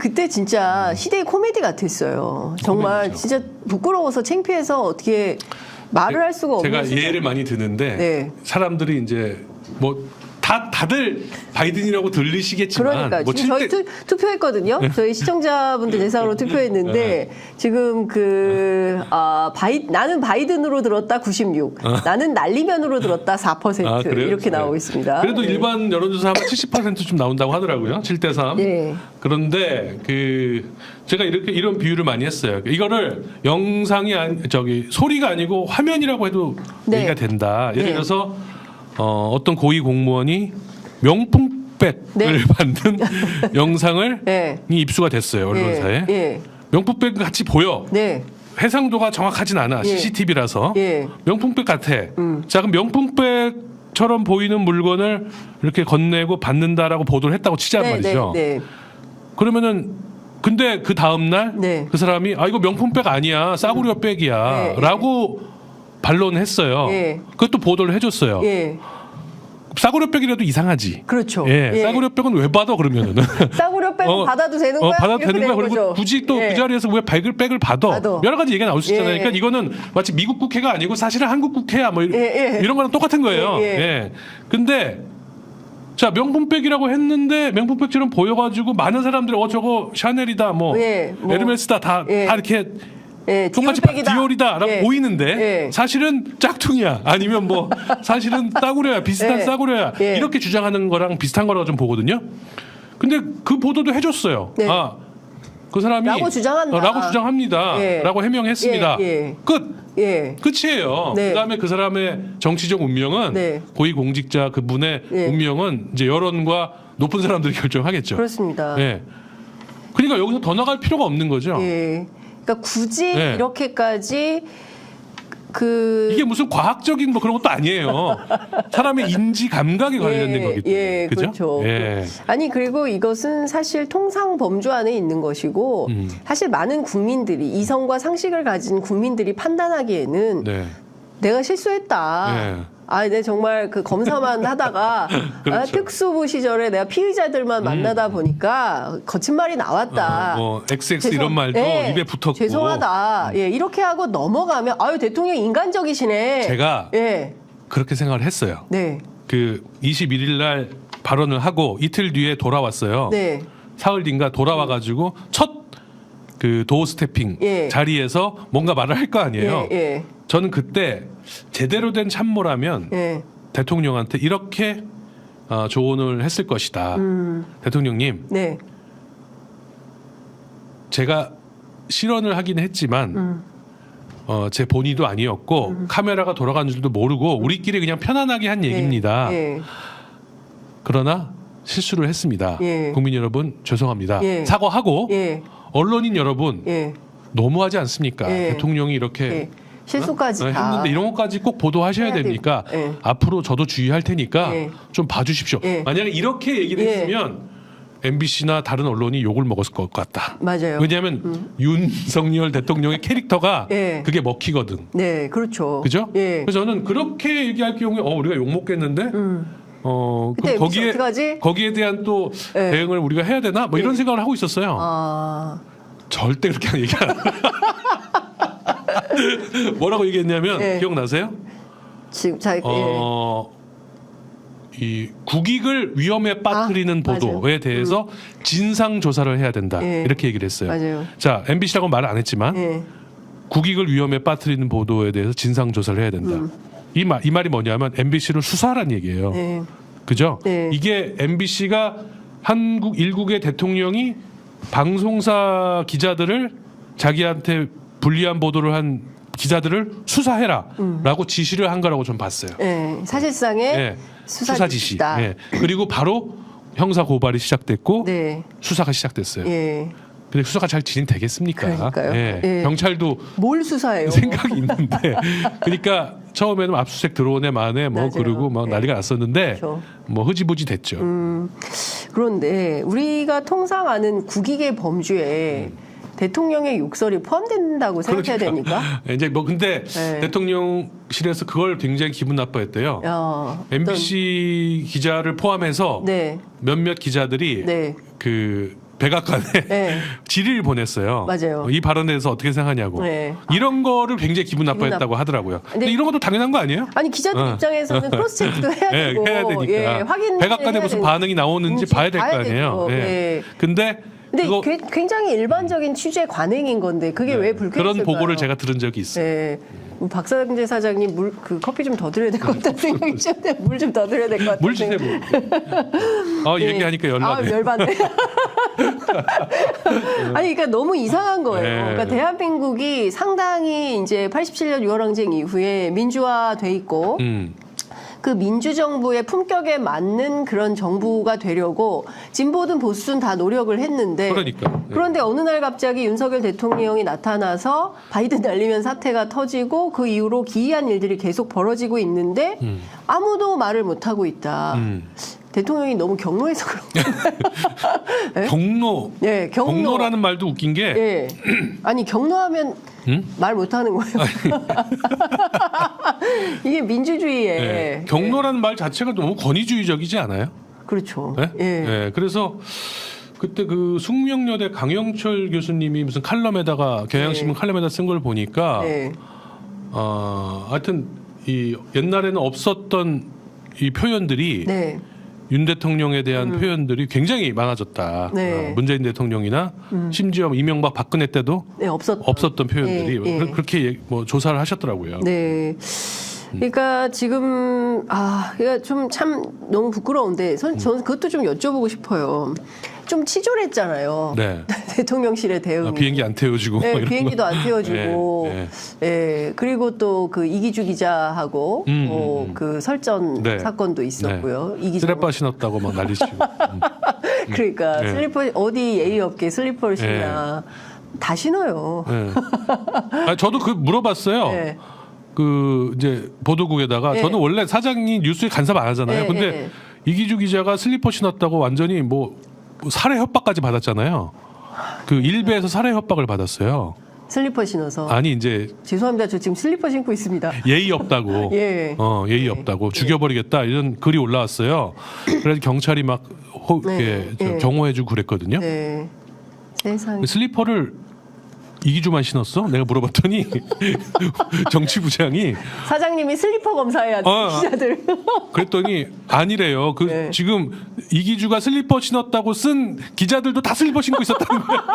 그때 진짜 시대의 코미디 같았어요. 정말 코미디죠. 진짜 부끄러워서 창피해서 어떻게 말을 할 수가 없는. 제가 예를 많이 드는데 네. 사람들이 이제 뭐 다들 바이든이라고 들리시겠지만 그러니까 뭐 지금 저희 투표했거든요. 저희 시청자분들 대상으로 투표했는데 지금 나는 바이든으로 들었다 96, 나는 날리면으로 들었다 4% 이렇게 나오고 있습니다. 그래도 네. 일반 여론조사 하면 70%좀 나온다고 하더라고요. 7대3. 네. 그런데 제가 이런 비유를 많이 했어요. 이거를 영상이 소리가 아니고 화면이라고 해도 네. 얘기가 된다. 예를 네. 들어서 어떤 고위 공무원이 명품백을 네. 받는 영상을 네. 입수가 됐어요. 언론사에. 예. 명품백 같이 보여. 네. 해상도가 정확하진 않아. 예. CCTV라서. 예. 명품백 같아. 자, 그럼 명품백처럼 보이는 물건을 이렇게 건네고 받는다라고 보도를 했다고 치자 말이죠. 네. 그러면은 근데 그 다음 날 그 네. 사람이 이거 명품백 아니야. 싸구려 백이야라고 반론했어요. 예. 그것도 보도를 해줬어요. 예. 싸구려백이라도 이상하지. 그렇죠. 예, 예. 싸구려백은 왜 받아 그러면은? 싸구려백은 받아도 되는 거야? 받아도 이렇게 되는 거야. 되는 그리고 거죠. 굳이 또 그 예. 자리에서 왜 백을 받아? 여러 가지 얘기가 나올 수 있잖아요. 예. 그러니까 이거는 마치 미국 국회가 아니고 사실은 한국 국회야. 뭐 예. 이런 거랑 똑같은 거예요. 예. 근데 자, 명품백이라고 했는데 명품백처럼 보여가지고 많은 사람들이 저거 샤넬이다, 뭐 에르메스다 다 이렇게 똑같이 디올이다라고 보이는데 사실은 짝퉁이야. 아니면 뭐 사실은 싸구려야. 비슷한 싸구려야. 이렇게 주장하는 거랑 비슷한 거라고 좀 보거든요. 근데 그 보도도 해줬어요. 그 사람이 라고 주장한다. 라고 주장합니다. 라고 해명했습니다. 끝. 끝이에요. 네. 그다음에 그 사람의 정치적 운명은 고위공직자 그분의 운명은 이제 여론과 높은 사람들이 결정하겠죠. 그렇습니다. 그러니까 여기서 더 나갈 필요가 없는 거죠. 그러니까 굳이 이렇게까지 이게 무슨 과학적인 뭐 그런 것도 아니에요. 사람의 인지 감각에 관련된 거기 때문에. 그렇죠. 아니 그리고 이것은 사실 통상 범주 안에 있는 것이고 사실 많은 국민들이 이성과 상식을 가진 국민들이 판단하기에는 내가 실수했다. 내가 정말 그 검사만 하다가 그렇죠. 특수부 시절에 내가 피의자들만 만나다 보니까 거친 말이 나왔다. XX 이런 말도 입에 붙었고. 죄송하다. 이렇게 하고 넘어가면 대통령 인간적이시네. 제가 그렇게 생각을 했어요. 그 21일 날 발언을 하고 이틀 뒤에 돌아왔어요. 사흘 뒤인가 돌아와가지고 첫 그 도어 스태핑 자리에서 뭔가 말을 할 거 아니에요. 저는 그때 제대로 된 참모라면 대통령한테 이렇게 조언을 했을 것이다. 대통령님, 제가 실언을 하긴 했지만 제 본의도 아니었고 카메라가 돌아간 줄도 모르고 우리끼리 그냥 편안하게 한 얘기입니다. 그러나 실수를 했습니다. 국민 여러분 죄송합니다. 사과하고 언론인 여러분 너무하지 않습니까? 대통령이 이렇게 실수까지 다 했는데 이런 것까지 꼭 보도하셔야 됩니까? 앞으로 저도 주의할 테니까 좀 봐주십시오. 만약에 이렇게 얘기를 했으면 MBC나 다른 언론이 욕을 먹었을 것 같다. 맞아요. 왜냐하면 윤석열 대통령의 캐릭터가 그게 먹히거든. 그렇죠. 그죠? 그래서 저는 그렇게 얘기할 경우에 우리가 욕 먹겠는데 그럼 거기에 대한 또 대응을 우리가 해야 되나? 뭐 이런 생각을 하고 있었어요. 절대 그렇게 얘기 안 해요. 뭐라고 얘기했냐면 기억나세요? 지금 이 국익을 위험에 빠뜨리는 보도에 대해서 진상 조사를 해야 된다. 이렇게 얘기를 했어요. 맞아요. 자, MBC라고 말을 안 했지만 국익을 위험에 빠뜨리는 보도에 대해서 진상 조사를 해야 된다. 이 말이 뭐냐면 MBC를 수사하라는 얘기예요. 그죠? 이게 MBC가 한국 일국의 대통령이 방송사 기자들을 자기한테 불리한 보도를 한 기자들을 수사해라라고 지시를 한 거라고 좀 봤어요. 사실상의 수사 지시. 그리고 바로 형사 고발이 시작됐고 수사가 시작됐어요. 근데 수사가 잘 진행되겠습니까? 그러니까요. 경찰도 뭘 수사해요? 생각이 있는데, 그러니까 처음에는 압수수색 들어오네 마네 뭐 그러고 막 난리가 났었는데 뭐 흐지부지 됐죠. 그런데 우리가 통상 아는 국익의 범주에 대통령의 욕설이 포함된다고 생각해야 됩니까? 이제 뭐 근데 대통령실에서 그걸 굉장히 기분 나빠했대요. MBC 기자를 포함해서 몇몇 기자들이 그 백악관에 네. 질의를 보냈어요. 맞아요. 이 발언에 대해서 어떻게 생각하냐고. 네. 이런 거를 굉장히 기분 나빠했다고 하더라고요. 근데 이런 것도 당연한 거 아니에요? 아니 기자들 입장에서는 크로스 체크도 해야 되고 해야 되니까. 예, 확인. 백악관에 무슨 반응이 나오는지 봐야 될 거 아니에요. 예. 근데 굉장히 일반적인 취재 관행인 건데 그게 왜 불쾌했을까요? 그런 보고를 제가 들은 적이 있어요. 네. 박상재 사장님 커피 좀 더 드려야 될 것 같다는 생각이 드는데 물 좀 더 드려야 될 것 같아요. 물 주세요. 네. 얘기하니까 열받네. 열받네. 아니 그러니까 너무 이상한 거예요. 네. 그러니까 대한민국이 상당히 이제 87년 6월 항쟁 이후에 민주화돼 있고 그 민주정부의 품격에 맞는 그런 정부가 되려고 진보든 보수든 다 노력을 했는데 그런데 어느 날 갑자기 윤석열 대통령이 나타나서 바이든 날리면 사태가 터지고 그 이후로 기이한 일들이 계속 벌어지고 있는데 아무도 말을 못하고 있다. 대통령이 너무 경로해서 그런 거예요. 경로. 네, 경로라는 말도 웃긴 게. 네. 아니 경로하면 말 못하는 거예요. 이게 민주주의에. 네. 경로라는 말 자체가 너무 권위주의적이지 않아요? 그렇죠. 네? 예. 네. 그래서 그때 그 숙명여대 강영철 교수님이 무슨 칼럼에다가 경향신문 칼럼에다 쓴 걸 보니까 하여튼 이 옛날에는 없었던 이 표현들이 윤 대통령에 대한 표현들이 굉장히 많아졌다. 문재인 대통령이나 심지어 이명박 박근혜 때도 없었던 표현들이 그렇게 뭐 조사를 하셨더라고요. 네. 그러니까 지금 이거 좀 참 너무 부끄러운데 저는 그것도 좀 여쭤보고 싶어요. 좀 치졸했잖아요. 네. 대통령실의 대응이. 비행기 안 태워주고. 네, 비행기도 안 태워주고. 그리고 또 그 이기주 기자하고 그 설전 사건도 있었고요. 슬리퍼 신었다고 막 난리치고. 그러니까 슬리퍼 어디 예의 없게 슬리퍼를 신나. 다 신어요. 저도 그 물어봤어요. 그 이제 보도국에다가 저는 원래 사장이 뉴스에 간섭 안 하잖아요. 근데 이기주 기자가 슬리퍼 신었다고 완전히 뭐 살해 협박까지 받았잖아요. 그 일베에서 살해 협박을 받았어요. 슬리퍼 신어서. 아니 이제 죄송합니다. 저 지금 슬리퍼 신고 있습니다. 예의 없다고. 예의 없다고 죽여버리겠다 이런 글이 올라왔어요. 그래서 경찰이 막 경호해주고 그랬거든요. 세상에. 슬리퍼를 이기주만 신었어? 내가 물어봤더니 정치부장이 사장님이 슬리퍼 검사해야 돼 기자들. 그랬더니 아니래요. 지금 이기주가 슬리퍼 신었다고 쓴 기자들도 다 슬리퍼 신고 있었다는 거야.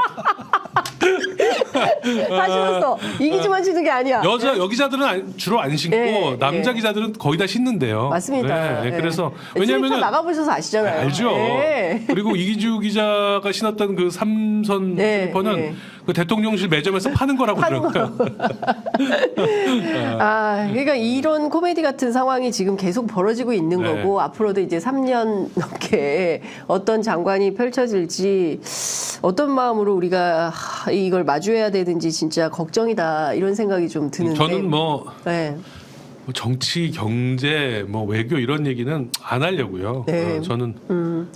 다 신었어. 이기주만 신는 게 아니야. 여기자들은 주로 안 신고 남자 기자들은 거의 다 신는데요. 맞습니다. 그래서 왜냐하면 나가보셔서 아시잖아요. 알죠. 그리고 이기주 기자가 신었던 그 삼선 슬리퍼는 그 대통령실 매점에서 파는 거라고 들었고요. 그러니까 이런 코미디 같은 상황이 지금 계속 벌어지고 있는 거고 앞으로도 이제 3년 넘게 어떤 장관이 펼쳐질지 어떤 마음으로 우리가 이걸 마주해야 되는지 진짜 걱정이다 이런 생각이 좀 드는데 저는 뭐 정치, 경제, 뭐 외교 이런 얘기는 안 하려고요. 저는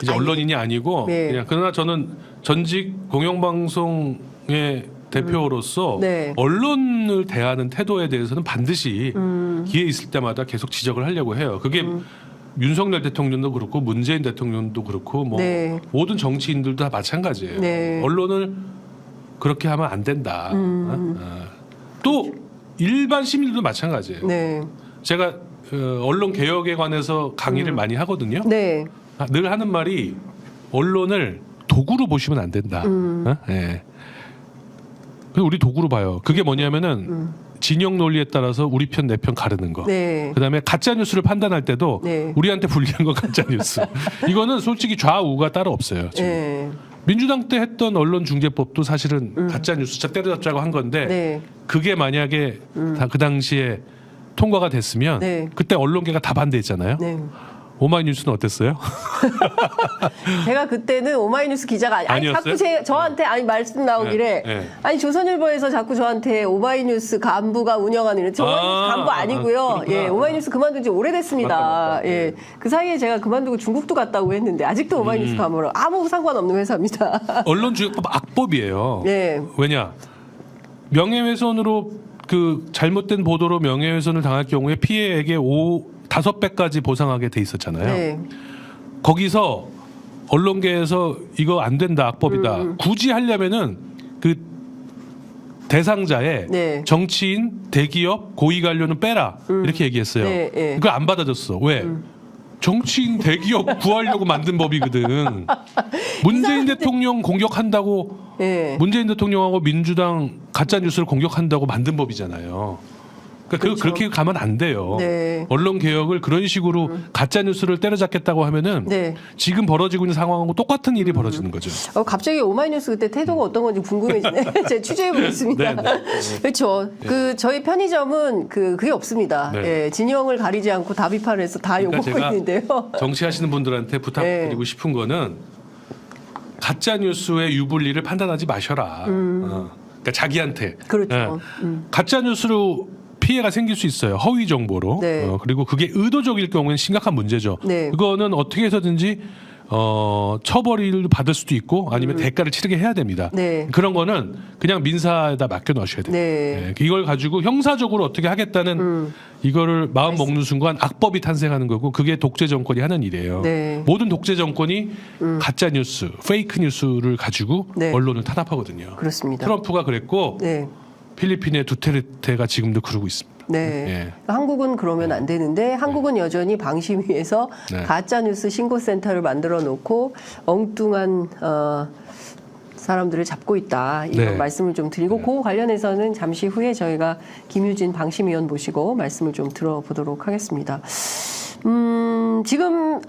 이제 언론인이 아니고 그냥 그러나 저는 전직 공영방송의 대표로서 언론을 대하는 태도에 대해서는 반드시 기회 있을 때마다 계속 지적을 하려고 해요. 그게 윤석열 대통령도 그렇고 문재인 대통령도 그렇고 뭐 모든 정치인들도 다 마찬가지예요. 언론을 그렇게 하면 안 된다. 또 일반 시민들도 마찬가지예요. 제가 언론 개혁에 관해서 강의를 많이 하거든요. 늘 하는 말이 언론을 도구로 보시면 안 된다. 우리 도구로 봐요. 그게 뭐냐면은 진영 논리에 따라서 우리 편 내 편 가르는 거. 그다음에 가짜 뉴스를 판단할 때도 우리한테 불리한 건 가짜 뉴스. 이거는 솔직히 좌우가 따로 없어요. 지금. 민주당 때 했던 언론중재법도 사실은 가짜 뉴스 때려잡자고 한 건데 그게 만약에 그 당시에 통과가 됐으면 그때 언론계가 다 반대했잖아요. 오마이뉴스는 어땠어요? 제가 그때는 오마이뉴스 기자가 자꾸 저한테 말씀 나오길래 아니 조선일보에서 자꾸 저한테 오마이뉴스 간부가 운영하는 저 오마이뉴스 간부 아니고요. 오마이뉴스 그만둔 지 오래됐습니다. 맞다. 그 사이에 제가 그만두고 중국도 갔다고 했는데 아직도 오마이뉴스 간부로 아무 상관없는 회사입니다. 언론중재법 악법이에요. 왜냐 명예훼손으로 그 잘못된 보도로 명예훼손을 당할 경우에 피해액의 5배까지 보상하게 돼 있었잖아요. 거기서 언론계에서 이거 안 된다, 악법이다. 굳이 하려면은 그 대상자의 네. 정치인, 대기업, 고위 관료는 빼라 이렇게 얘기했어요. 네, 네. 그걸 안 받아줬어. 왜? 정치인, 대기업 구하려고 만든 법이거든. 문재인 대통령 공격한다고 네. 문재인 대통령하고 민주당 가짜 뉴스를 공격한다고 만든 법이잖아요. 그러니까 그렇죠. 그렇게 가면 안 돼요. 네. 언론 개혁을 그런 식으로 가짜 뉴스를 때려잡겠다고 하면은 네. 지금 벌어지고 있는 상황하고 똑같은 일이 벌어지는 거죠. 갑자기 오마이뉴스 그때 태도가 어떤 건지 궁금해지네. 제가 취재해 보겠습니다. 네, 네. 그렇죠. 그 저희 편의점은 그게 없습니다. 네. 예, 진영을 가리지 않고 다 비판해서 다 그러니까 욕하고 제가 있는데요. 정치하시는 분들한테 부탁드리고 싶은 거는 가짜 뉴스의 유불리를 판단하지 마셔라. 그러니까 자기한테. 그렇죠. 가짜 뉴스로 피해가 생길 수 있어요. 허위 정보로. 네. 그리고 그게 의도적일 경우에는 심각한 문제죠. 네. 그거는 어떻게 해서든지 처벌을 받을 수도 있고 아니면 대가를 치르게 해야 됩니다. 네. 그런 거는 그냥 민사에다 맡겨 놓으셔야 돼요. 네. 이걸 가지고 형사적으로 어떻게 하겠다는 이거를 마음 먹는 순간 악법이 탄생하는 거고 그게 독재 정권이 하는 일이에요. 네. 모든 독재 정권이 가짜 뉴스, 페이크 뉴스를 가지고 네. 언론을 탄압하거든요. 그렇습니다. 트럼프가 그랬고 네. 필리핀의 두테르테가 지금도 그러고 있습니다. 네. 예. 한국은 그러면 안 되는데 한국은 여전히 방심위에서 네. 가짜뉴스 신고센터를 만들어 놓고 엉뚱한 사람들을 잡고 있다. 이런 네. 말씀을 좀 드리고 그 관련해서는 잠시 후에 저희가 김유진 방심위원 모시고 말씀을 좀 들어보도록 하겠습니다. 지금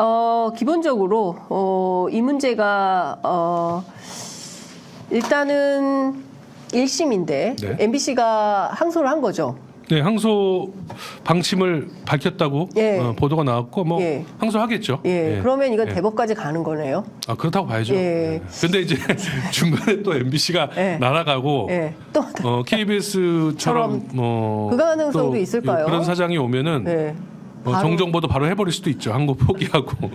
기본적으로 이 문제가 일단은 1심인데 네. MBC가 항소를 한 거죠. 네, 항소 방침을 밝혔다고 예. 보도가 나왔고 뭐 예. 항소하겠죠. 예, 그러면 이건 예. 대법까지 가는 거네요. 아 그렇다고 봐야죠. 예. 근데 이제 중간에 또 MBC가 예. 날아가고 예, 또 KBS처럼 뭐 그 가능성도 또 있을까요? 그런 사장이 오면은 예, 바로- 정정보도 바로 해버릴 수도 있죠. 항고 포기하고.